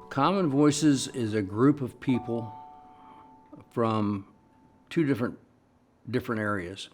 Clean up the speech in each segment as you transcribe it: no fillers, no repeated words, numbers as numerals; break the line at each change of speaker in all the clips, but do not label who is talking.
Common Voices is a group of people from two different areas.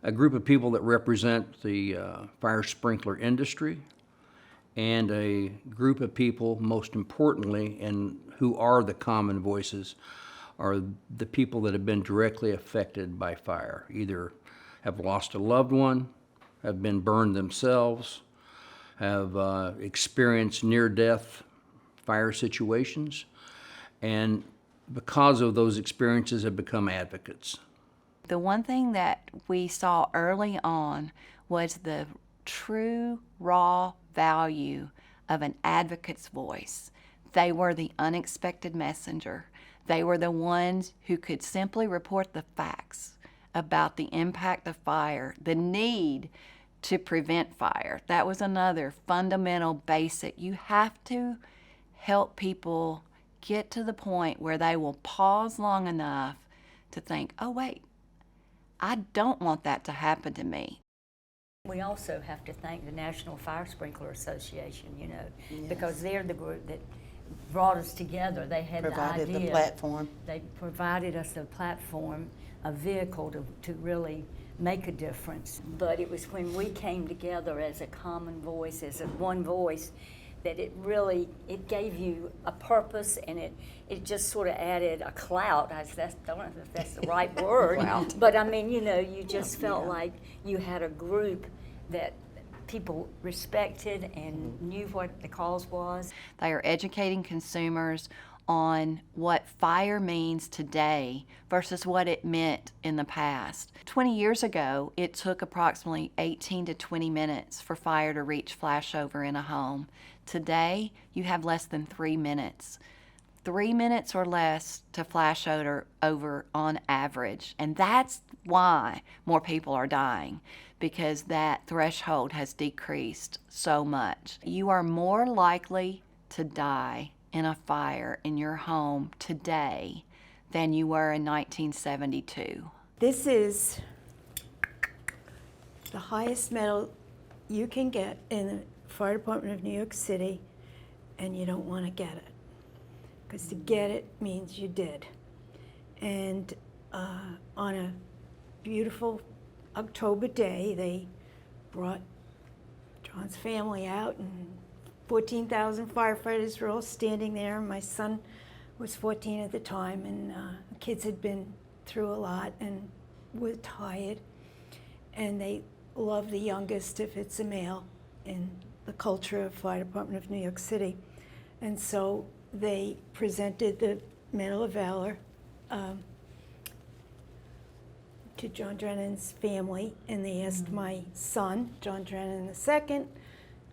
A group of people that represent the fire sprinkler industry, and a group of people, most importantly, and who are the common voices, are the people that have been directly affected by fire, either have lost a loved one, have been burned themselves, have experienced near-death fire situations, and because of those experiences have become advocates.
The one thing that we saw early on was the true raw value of an advocate's voice. They were the unexpected messenger. They were the ones who could simply report the facts about the impact of fire, the need to prevent fire. That was another fundamental basic. You have to help people get to the point where they will pause long enough to think, oh wait, I don't want that to happen to me.
We also have to thank the National Fire Sprinkler Association,
Yes.
because they're the group that brought us together. They had
Provided
the idea.
the platform.
They provided us a platform, a vehicle to really make a difference. But it was when we came together as a common voice, as a one voice, that it gave you a purpose, and it just sort of added a clout. I don't know if that's the right word, but I mean, you just felt like you had a group that people respected and knew what the cause was.
They are educating consumers on what fire means today versus what it meant in the past. 20 years ago, it took approximately 18 to 20 minutes for fire to reach flashover in a home. Today, you have less than 3 minutes. 3 minutes or less to flash over on average. And that's why more people are dying, because that threshold has decreased so much. You are more likely to die in a fire in your home today than you were in 1972.
This is the highest medal you can get in the Fire Department of New York City, and you don't want to get it. Because to get it means you did. And on a beautiful October day, they brought John's family out, and 14,000 firefighters were all standing there. My son was 14 at the time, and the kids had been through a lot and were tired. And they love the youngest if it's a male in the culture of Fire Department of New York City. And so they presented the Medal of Valor to John Drennan's family, and they asked my son, John Drennan II,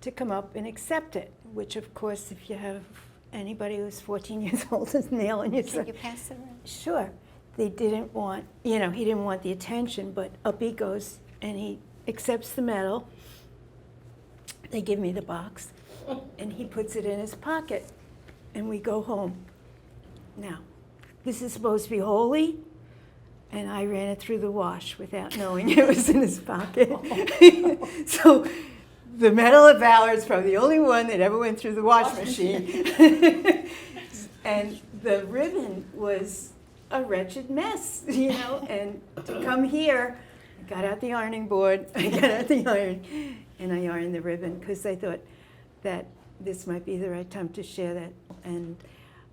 to come up and accept it, which of course, if you have anybody who's 14 years old is nailing you.
Can you pass it around?
Sure. They didn't want, he didn't want the attention, but up he goes and he accepts the medal. They give me the box and he puts it in his pocket and we go home. Now, this is supposed to be holy, and I ran it through the wash without knowing it was in his pocket. So the Medal of Valor is probably the only one that ever went through the wash machine. And the ribbon was a wretched mess, and to come here, I got out the ironing board, I got out the iron, and I ironed the ribbon because I thought that this might be the right time to share that. And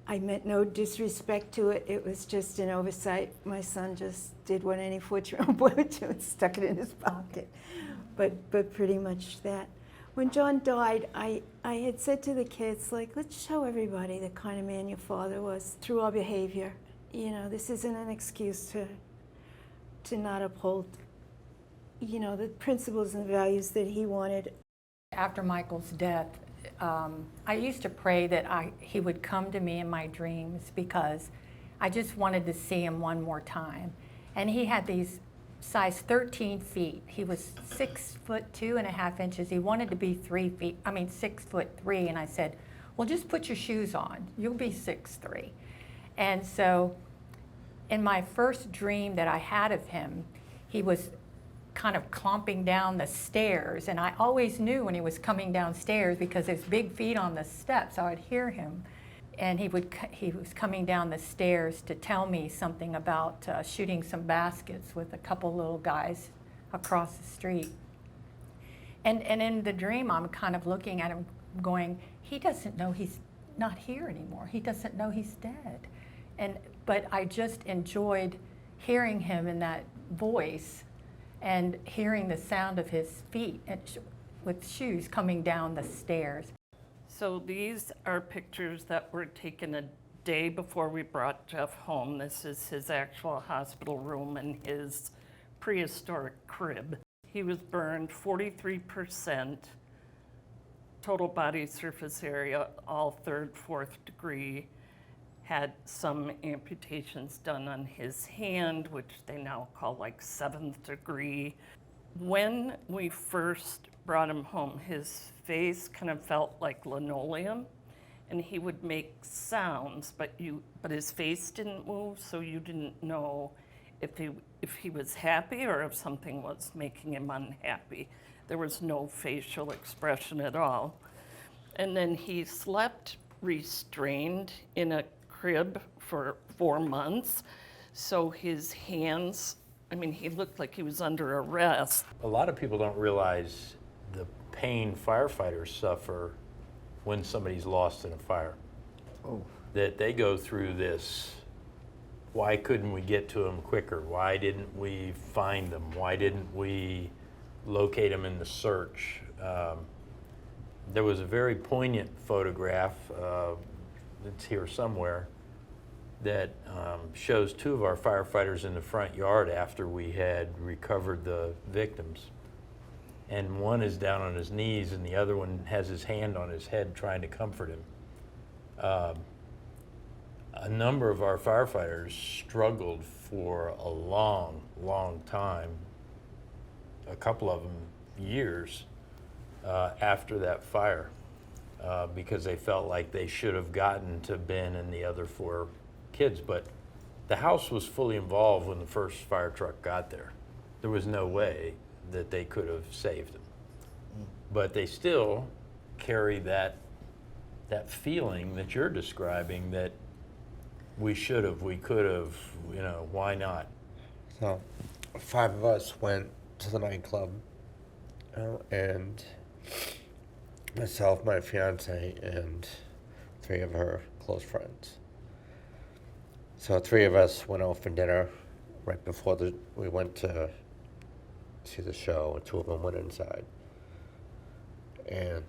I meant no disrespect to it. It was just an oversight. My son just did what any 14-year-old boy would do and stuck it in his pocket. But pretty much that. When John died, I had said to the kids, let's show everybody the kind of man your father was through our behavior. This isn't an excuse to not uphold, the principles and values that he wanted.
After Michael's death, I used to pray that he would come to me in my dreams, because I just wanted to see him one more time. And he had these size 13 feet. He was 6'2.5" He wanted to be 6'3", and I said, well, just put your shoes on. You'll be 6'3". And so in my first dream that I had of him, he was kind of clomping down the stairs, and I always knew when he was coming downstairs because his big feet on the steps, I would hear him. and he was coming down the stairs to tell me something about shooting some baskets with a couple little guys across the street. And in the dream, I'm kind of looking at him going, he doesn't know he's not here anymore. He doesn't know he's dead. But I just enjoyed hearing him in that voice and hearing the sound of his feet with shoes coming down the stairs.
So these are pictures that were taken a day before we brought Jeff home. This is his actual hospital room and his prehistoric crib. He was burned 43%, total body surface area, all 3rd, 4th degree. Had some amputations done on his hand, which they now call like 7th degree. When we first brought him home, his face kind of felt like linoleum, and he would make sounds, but his face didn't move, so you didn't know if he was happy or if something was making him unhappy. There was no facial expression at all. And then he slept restrained in a crib for 4 months, so his hands, he looked like he was under arrest.
A lot of people don't realize the pain firefighters suffer when somebody's lost in a fire.
Oh.
That they go through this, why couldn't we get to them quicker? Why didn't we find them? Why didn't we locate them in the search? There was a very poignant photograph, it's here somewhere, that shows 2 of our firefighters in the front yard after we had recovered the victims. And one is down on his knees and the other one has his hand on his head trying to comfort him. A number of our firefighters struggled for a long, long time, a couple of them years after that fire, because they felt like they should have gotten to Ben and the other 4 kids. But the house was fully involved when the first fire truck got there. There was no way that they could have saved them. But they still carry that feeling that you're describing, that we should have, we could have, why not?
So 5 of us went to the nightclub, and myself, my fiance, and 3 of her close friends. So 3 of us went out for dinner right before we went to see the show, and 2 of them went inside. And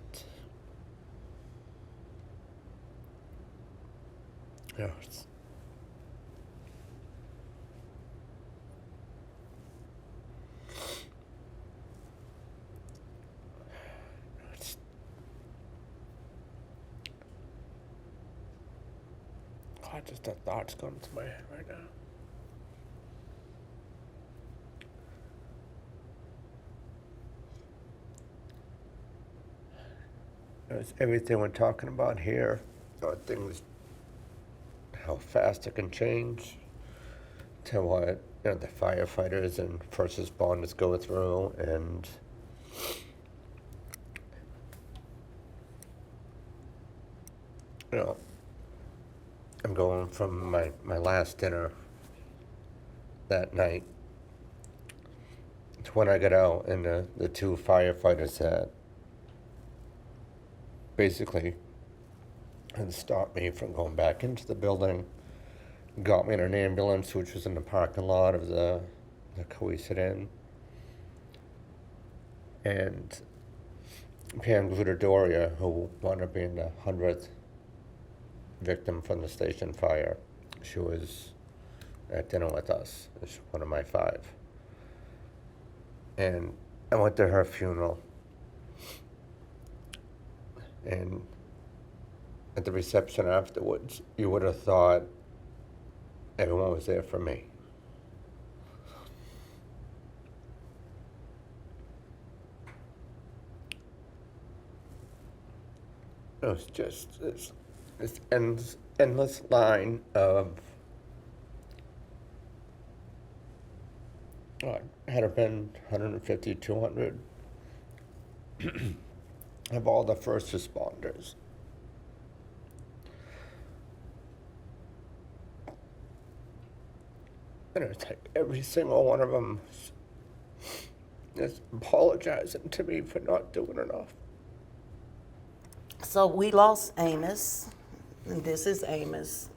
just that thought's going to my head right now. It's everything we're talking about here, things, how fast it can change, to what the firefighters and first responders go through, and I'm going from my last dinner that night to when I got out, and the 2 firefighters that basically had stopped me from going back into the building, got me in an ambulance, which was in the parking lot of the Cohasset Inn, and Pam Gludadoria, who wound up being the 100th victim from the station fire. She was at dinner with us. She's one of my 5. And I went to her funeral. And at the reception afterwards, you would have thought everyone was there for me. It was just this endless line of, had it been 150, 200 of all the first responders And it's like every single one of them is apologizing to me for not doing enough.
So we lost Amos, and this is Amos,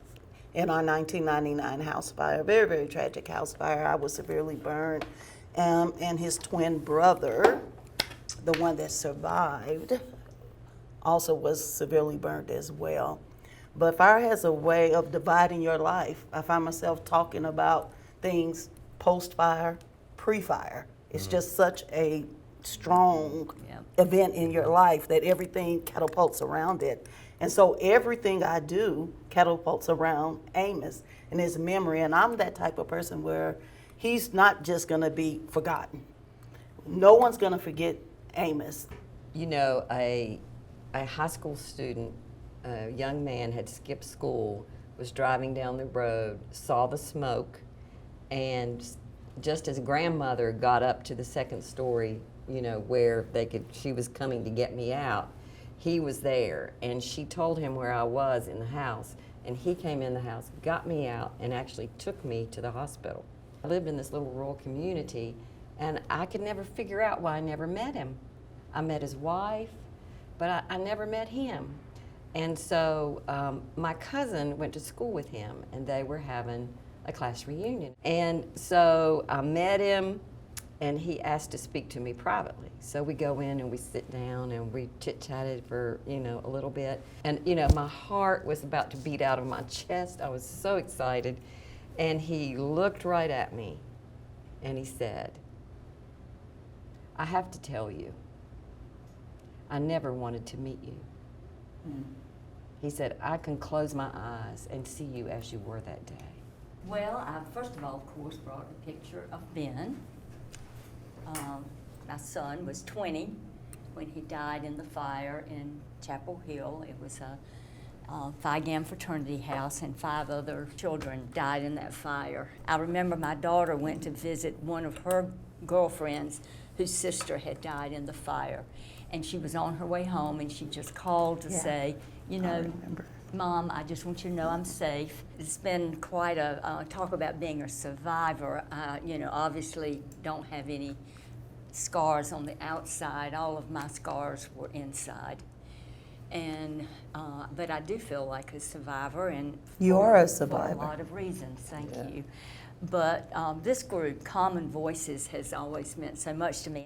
in our 1999 house fire. Very, very tragic house fire. I was severely burned. And his twin brother, the one that survived, also was severely burned as well. But fire has a way of dividing your life. I find myself talking about things post-fire, pre-fire. It's just such a strong event in your life that everything catapults around it. And so everything I do catapults around Amos and his memory. And I'm that type of person where he's not just gonna be forgotten. No one's gonna forget Amos.
You know, a high school student, a young man had skipped school, was driving down the road, saw the smoke, and just as grandmother got up to the second story, you know, where she was coming to get me out, he was there, and she told him where I was in the house, and he came in the house, got me out, and actually took me to the hospital. I lived in this little rural community, and I could never figure out why I never met him. I met his wife, but I never met him. And so my cousin went to school with him, and they were having a class reunion. And so I met him, and he asked to speak to me privately. So we go in and we sit down and we chit-chatted for, you know, a little bit. And, you know, my heart was about to beat out of my chest. I was so excited. And he looked right at me and he said, "I have to tell you, I never wanted to meet you." He said, "I can close my eyes and see you as you were that day."
Well, I first of all, of course, brought a picture of Ben. My son was 20 when he died in the fire in Chapel Hill. It was a Phi Gamma fraternity house, and 5 other children died in that fire. I remember my daughter went to visit one of her girlfriends whose sister had died in the fire. And she was on her way home, and she just called to say, you know, "Mom, I just want you to know I'm safe." It's been quite a talk about being a survivor. You know, obviously don't have any scars on the outside. All of my scars were inside. And, but I do feel like a survivor. And
You are a survivor.
For a lot of reasons, thank you. But this group, Common Voices, has always meant so much to me.